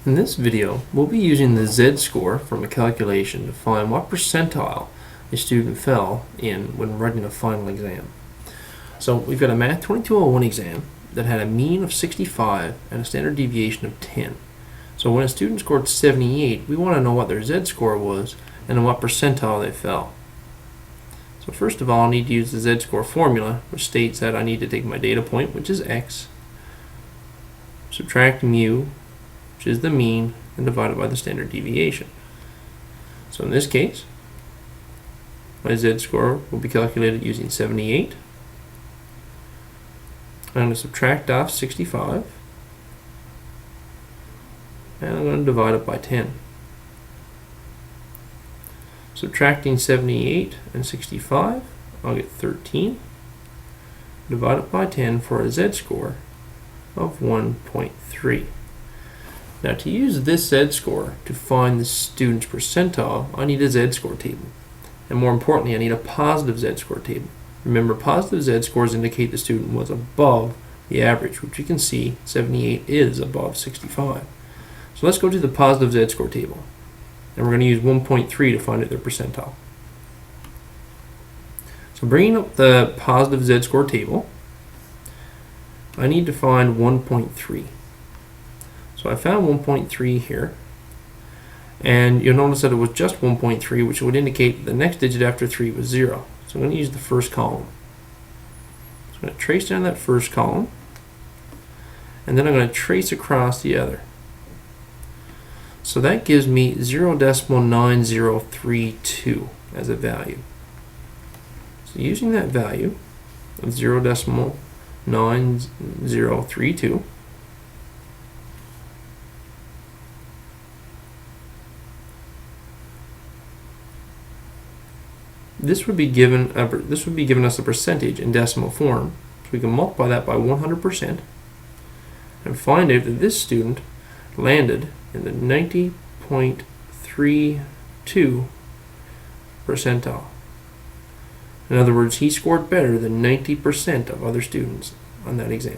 In this video, we'll be using the Z-score from a calculation to find what percentile a student fell in when writing a final exam. So we've got a Math 2201 exam that had a mean of 65 and a standard deviation of 10. So when a student scored 78, we want to know what their Z-score was and in what percentile they fell. So first of all, I need to use the Z-score formula, which states that I need to take my data point, which is x, subtract mu, which is the mean, and divide it by the standard deviation. So in this case, my Z-score will be calculated using 78. I'm going to subtract off 65, and I'm going to divide it by 10. Subtracting 78 and 65, I'll get 13. Divide it by 10 for a Z-score of 1.3. Now to use this Z-score to find the student's percentile, I need a Z-score table. And more importantly, I need a positive Z-score table. Remember, positive Z-scores indicate the student was above the average, which you can see 78 is above 65. So let's go to the positive Z-score table. And we're going to use 1.3 to find out their percentile. So bringing up the positive Z-score table, I need to find 1.3. So I found 1.3 here, and you'll notice that it was just 1.3, which would indicate the next digit after 3 was 0. So I'm going to use the first column. So I'm going to trace down that first column, and then I'm going to trace across the other. So that gives me 0.9032 as a value. So using that value of 0.9032, this would be given us a percentage in decimal form. So we can multiply that by 100% and find out that this student landed in the 90.32 percentile. In other words, he scored better than 90% of other students on that exam.